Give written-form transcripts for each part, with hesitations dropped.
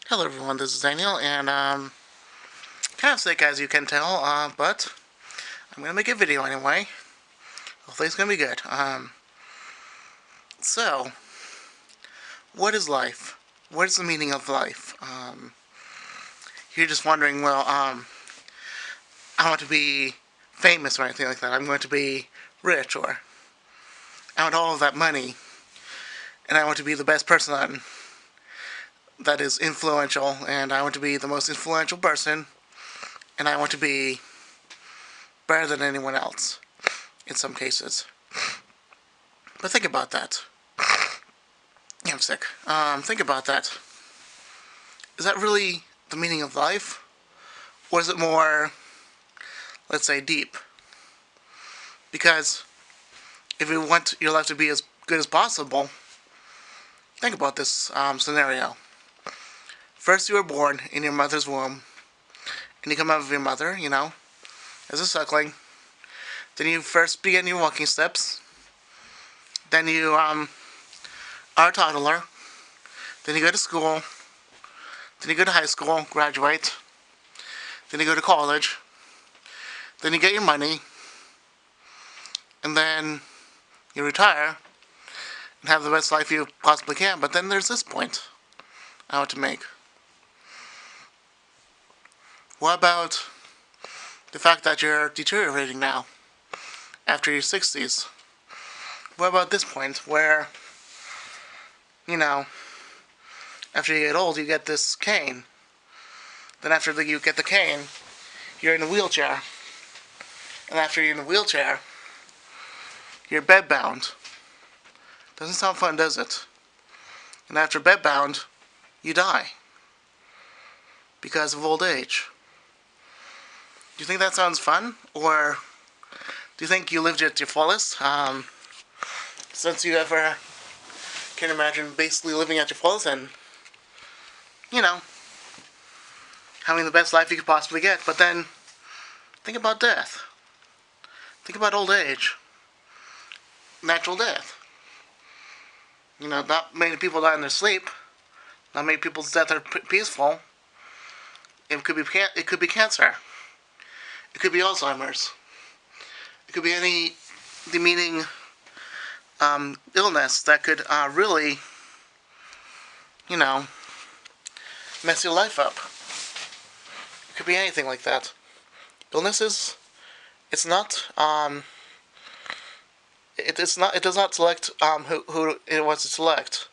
Hello everyone, this is Daniel, and kind of sick as you can tell, but I'm gonna make a video anyway. Hopefully it's gonna be good. So, what is life? What is the meaning of life? You're just wondering, well, I want to be famous or anything like that. I'm going to be rich, or I want all of that money, and I want to be the best person that is influential, and I want to be the most influential person, and I want to be better than anyone else in some cases. But think about that. Yeah, I'm sick. Think about that. Is that really the meaning of life? Or is it more, let's say, deep? Because if you want your life to be as good as possible, think about this scenario. First, you were born in your mother's womb, and you come out of your mother, as a suckling. Then you first begin your walking steps. Then you are a toddler. Then you go to school. Then you go to high school, graduate. Then you go to college. Then you get your money. And then you retire and have the best life you possibly can. But then there's this point I want to make. What about the fact that you're deteriorating now after your 60s? What about this point where, after you get old, you get this cane. Then after you get the cane, you're in a wheelchair. And after you're in a wheelchair, you're bedbound. Doesn't sound fun, does it? And after bedbound, you die. Because of old age. Do you think that sounds fun? Or do you think you lived at your fullest? Since you ever can imagine basically living at your fullest and, having the best life you could possibly get. But then, think about death. Think about old age. Natural death. Not many people die in their sleep. Not many people's deaths are peaceful. It could be cancer. It could be Alzheimer's. It could be any demeaning illness that could really, mess your life up. It could be anything like that. Illnesses, it's not, it does not select who it wants to select.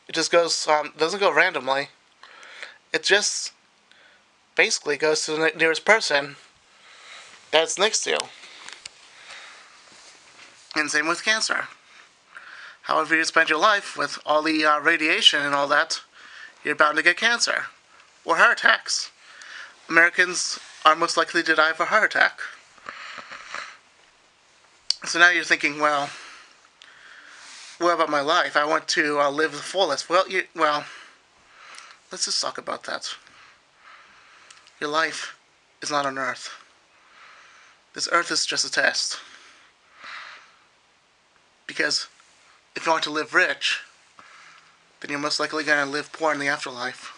It just goes, doesn't go randomly. It just basically goes to the nearest person that's next to you. And same with cancer. However you spend your life with all the radiation and all that, you're bound to get cancer. Or heart attacks. Americans are most likely to die of a heart attack. So now you're thinking, well, what about my life? I want to live the fullest. Well, let's just talk about that. Your life is not on Earth. This Earth is just a test. Because if you want to live rich, then you're most likely going to live poor in the afterlife.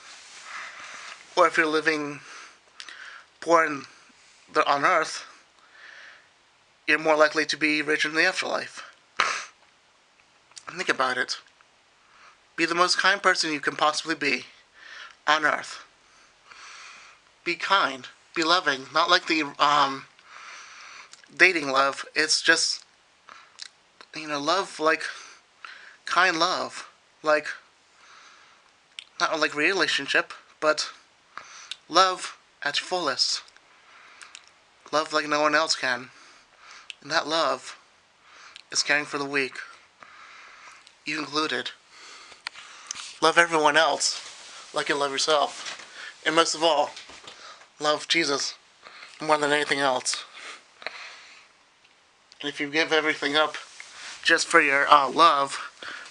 Or if you're living poor on Earth, you're more likely to be rich in the afterlife. Think about it. Be the most kind person you can possibly be on Earth. Be kind. Be loving. Not like the dating love. It's just, love like kind love. Like, not like relationship, but love at your fullest. Love like no one else can. And that love is caring for the weak. You included. Love everyone else like you love yourself. And most of all, love Jesus more than anything else. And if you give everything up just for your love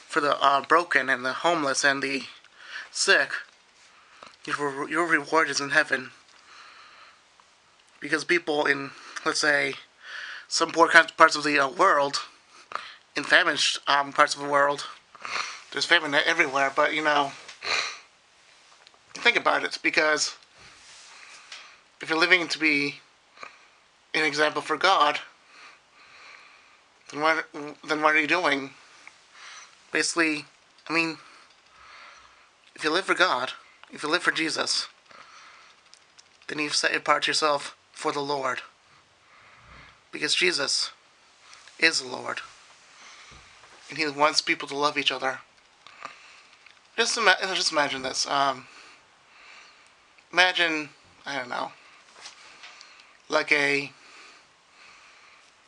for the broken and the homeless and the sick, your reward is in heaven. Because people in, let's say, some poor parts of the world, in famished parts of the world, there's famine everywhere, but think about it, because if you're living to be an example for God, then what are you doing? Basically, I mean, if you live for God, if you live for Jesus, then you've set apart yourself for the Lord. Because Jesus is the Lord. And He wants people to love each other. Just imagine this. Imagine, I don't know, like a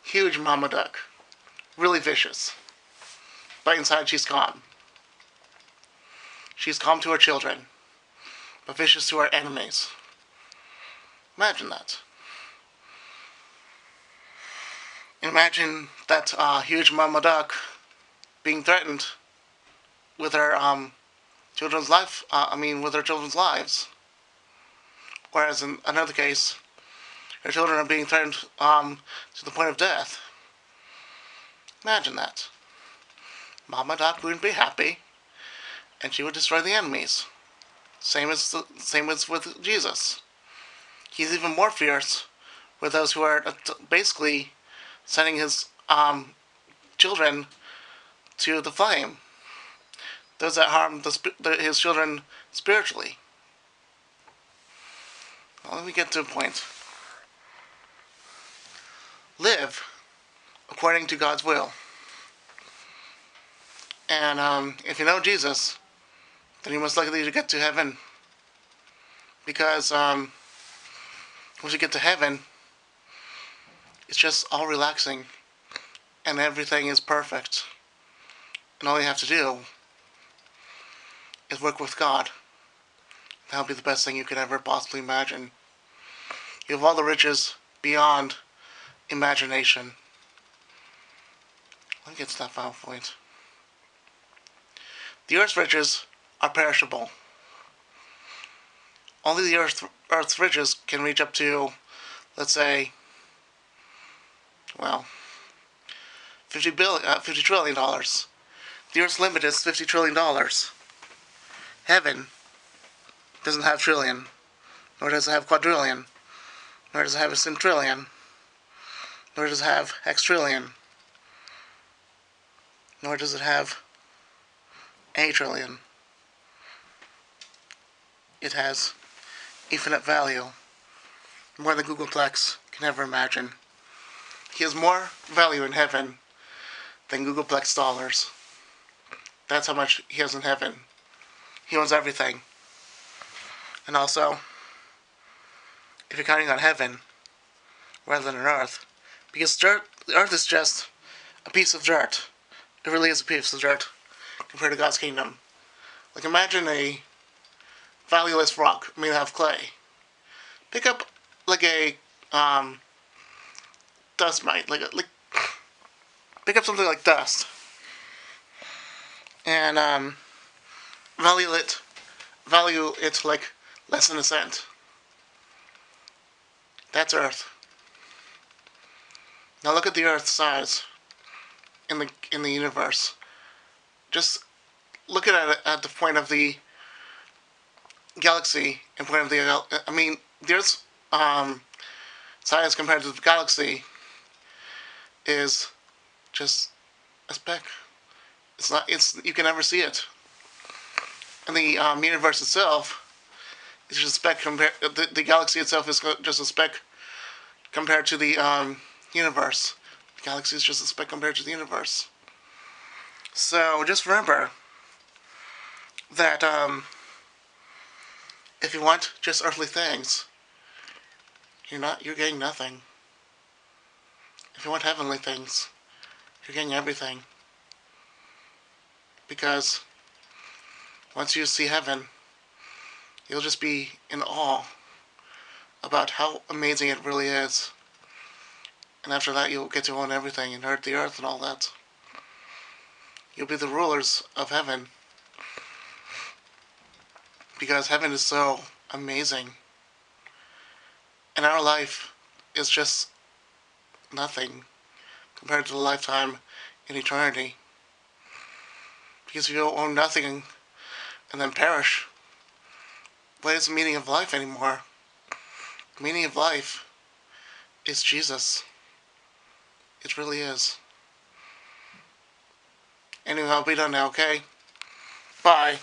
huge mama duck. Really vicious. But inside she's calm. She's calm to her children, but vicious to her enemies. Imagine that. Imagine that huge mama duck being threatened with her children's life. With her children's lives. Whereas in another case, her children are being threatened to the point of death. Imagine that. Mama duck wouldn't be happy, and she would destroy the enemies. Same as with Jesus. He's even more fierce with those who are basically sending his children to the flame. Those that harm his children spiritually. Well, let me get to a point. Live according to God's will. And if you know Jesus, then you're most likely to get to heaven. Because once you get to heaven, it's just all relaxing. And everything is perfect. And all you have to do is work with God. That'll be the best thing you could ever possibly imagine. You have all the riches beyond imagination. Let me get to that final point. The earth's riches are perishable. Only the earth's riches can reach up to, let's say, well, $50 trillion. The earth's limit is $50 trillion. Heaven doesn't have trillion, nor does it have quadrillion, nor does it have a centrillion, nor does it have hextrillion, nor does it have a trillion. It has infinite value, more than Googleplex can ever imagine. He has more value in heaven than Googleplex dollars. That's how much he has in heaven. He owns everything. And also, if you're counting on heaven rather than on earth, because the earth is just a piece of dirt. It really is a piece of dirt compared to God's kingdom. Like, imagine a valueless rock made out of clay. Pick up like a dust mite, pick up something like dust, and value it like less than a cent. That's Earth. Now look at the Earth's size in the universe. Just look at it at the point of the galaxy and point of the the Earth's size compared to the galaxy is just a speck. It's not. You can never see it. And the universe itself is just a speck compared. The galaxy itself is just a speck compared to the universe. The galaxy is just a speck compared to the universe. So just remember that if you want just earthly things, you're getting nothing. If you want heavenly things, you're getting everything. Because once you see heaven, you'll just be in awe about how amazing it really is. And after that, you'll get to own everything, inherit the earth and all that. You'll be the rulers of heaven. Because heaven is so amazing. And our life is just nothing compared to the lifetime in eternity. Because if you own nothing and then perish, what is the meaning of life anymore? The meaning of life is Jesus. It really is. Anyway, I'll be done now, okay? Bye.